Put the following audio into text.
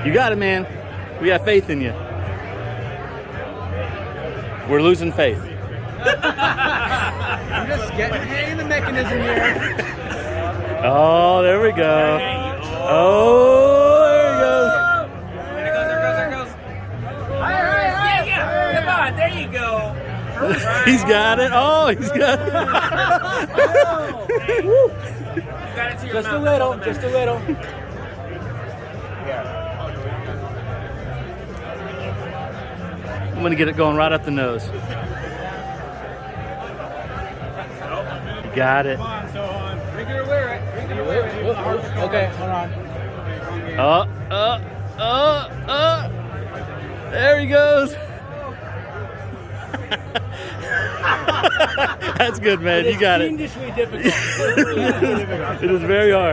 You got it, man. We have faith in you. We're losing faith. I'm just getting the mechanism here. Oh, there we go. Oh, there he goes. There goes. Yeah. Come on, there you go. He's got it. Oh, he's got it. You got it to your Just a mouth. little, just a little. I'm going to get it going right up the nose. You got it. Okay, hold on. There he goes. That's good, man. You got it. Fiendishly difficult. It is very hard.